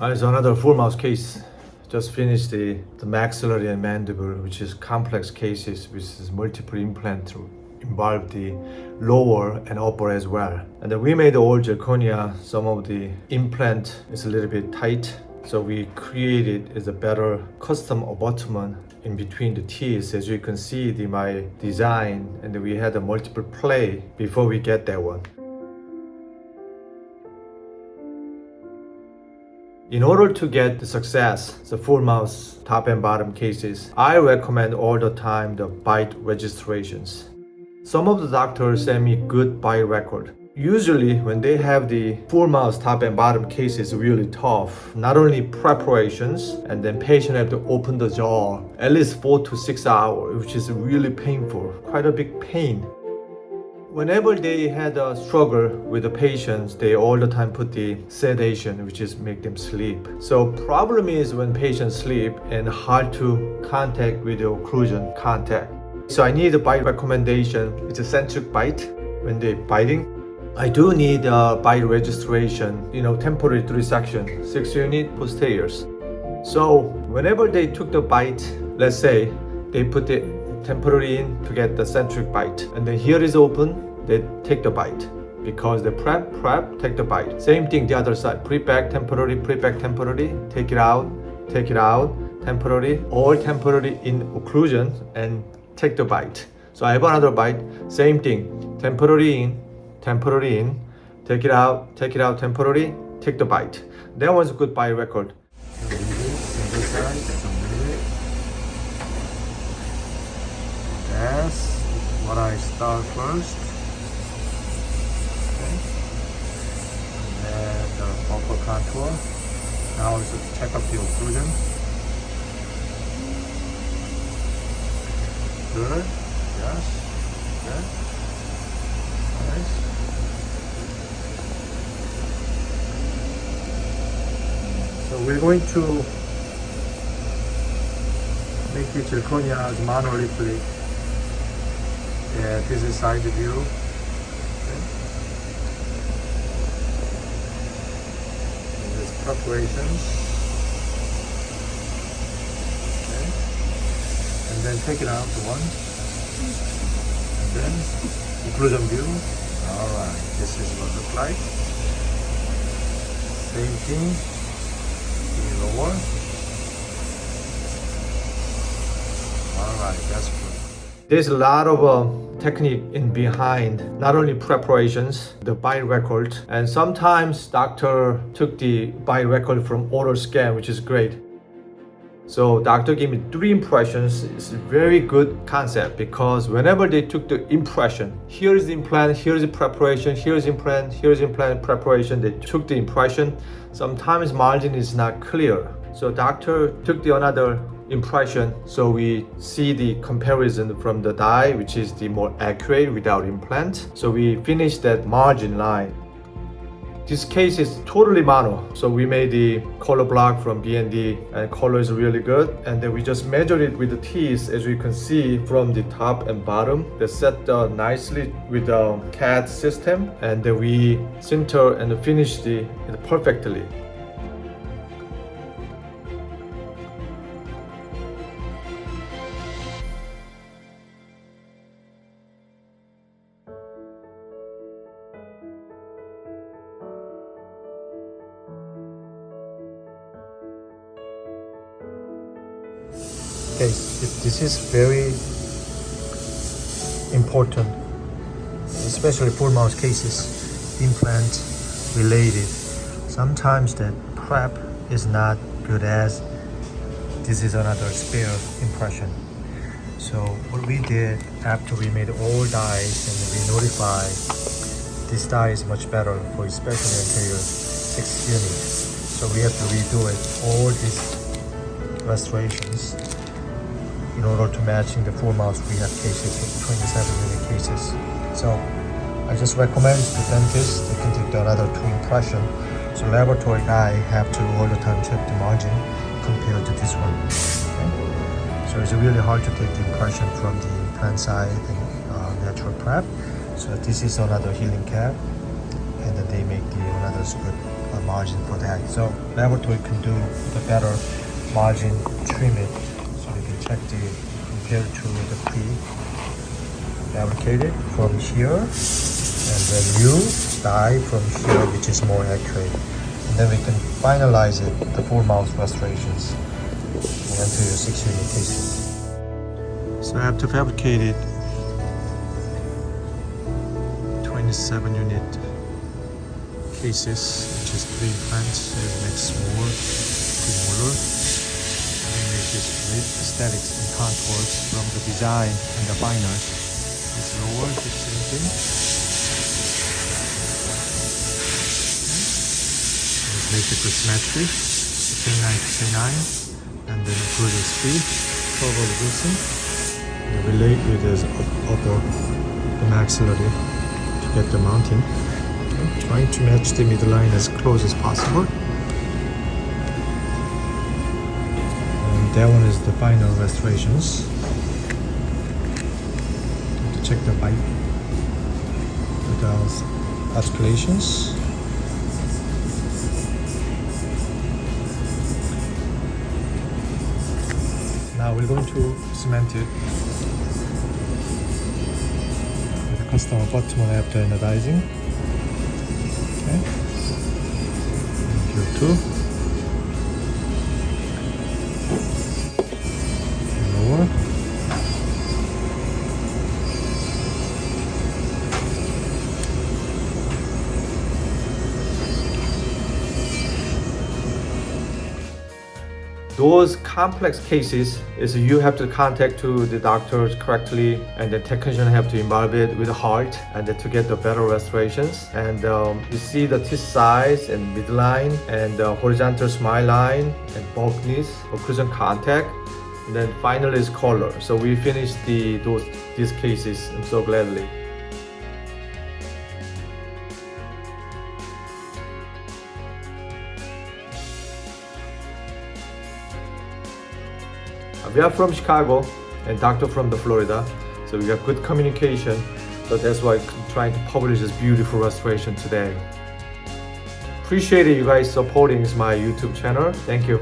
So another full mouth case. Just finished the maxillary and mandible, which is complex cases, which is multiple implant to involve the lower and upper as well. And then we made all zirconia. Some of the implant is a little bit tight, so we created is a better custom abutment in between the teeth. As you can see, my design, and then we had a multiple play before we get that one. In order to get the success, the full mouth top and bottom cases, I recommend all the time the bite registrations. Some of the doctors send me good bite record. Usually when they have the full mouth top and bottom cases really tough, not only preparations, and then patient have to open the jaw at least 4 to 6 hours, which is really painful, quite a big pain. Whenever they had a struggle with the patients, they all the time put the sedation, which is make them sleep. So problem is when patients sleep and hard to contact with the occlusion contact. So I need a bite recommendation. It's a centric bite when they're biting. I do need a bite registration, temporary 3 section, 6 unit posteriors. So whenever they took the bite, let's say they put the temporary in to get the centric bite, and then here is open, they take the bite because the prep, take the bite. Same thing the other side, pre-back temporary, take it out, temporary, all temporary in occlusion and take the bite. So I have another bite, same thing, temporary in, take it out, temporary, take the bite. That one's a good bite record. That's what I start first. Okay. And the vocal contour. Now is to check up the occlusion. Good. Yes. Good. Nice. So we're going to make the zirconia as monolithically. Yeah, this is side view. Okay. And this preparation. Okay. And then take it out to one. And then occlusion view. Alright, this is what it looks like. Same thing. Lower. Alright, that's good. There's a lot of technique in behind, not only preparations, the bite record, and sometimes doctor took the bite record from oral scan, which is great. So doctor gave me 3 impressions. It's a very good concept because whenever they took the impression, here is the implant, here is the preparation, here is implant, here is implant preparation, they took the impression. Sometimes margin is not clear. So doctor took the another impression, so we see the comparison from the die, which is the more accurate without implant. So we finished that margin line. This case is totally mono, so we made the color block from B&D and color is really good, and then we just measured it with the teeth, as you can see from the top and bottom. They set nicely with the CAD system, and then we center and finish it perfectly. Okay, this is very important, especially full mouth cases, implant related. Sometimes the prep is not good as this is another spare impression. So what we did after we made all dies and we notified this die is much better for especially anterior 6 units. So we have to redo it, all these restorations in order to matching the full mouth rehab cases with 27 unit cases. So I just recommend the dentist they can take another 2 impression. So laboratory guy have to all the time check the margin compared to this one. Okay? So it's really hard to take the impression from the implant side and natural prep. So this is another healing cap, and then they make the another good margin for that. So laboratory can do the better margin, trim it, so we can check the compared to the pre-fabricated from here, and then new die from here, which is more accurate. And then we can finalize it, the full mouth restorations, into your 6-unit casing. So I have to fabricate it 27-unit cases, which is 3 implants. So it makes more premolar. We make this with aesthetics and contours from the design and the final. It's lower, it's sinking. It's basically symmetry, K9 to K9, and then occlusion speed, total reducing. And relate with this upper the maxillary to get the mounting. Okay. Trying to match the midline as close as possible. And that one is the final restorations. To check the bite without articulations. Now we're going to cement it with a custom abutment after anodizing. Okay. And here too. And lower. Those complex cases is you have to contact to the doctors correctly, and the technician have to involve it with the heart, and then to get the better restorations. And you see the teeth size and midline and horizontal smile line and bulkiness, occlusion contact, and then finally is color. So we finished these cases. I'm so gladly. We are from Chicago and doctor from the Florida, so we got good communication. So that's why I'm trying to publish this beautiful restoration today. Appreciate you guys supporting my YouTube channel. Thank you.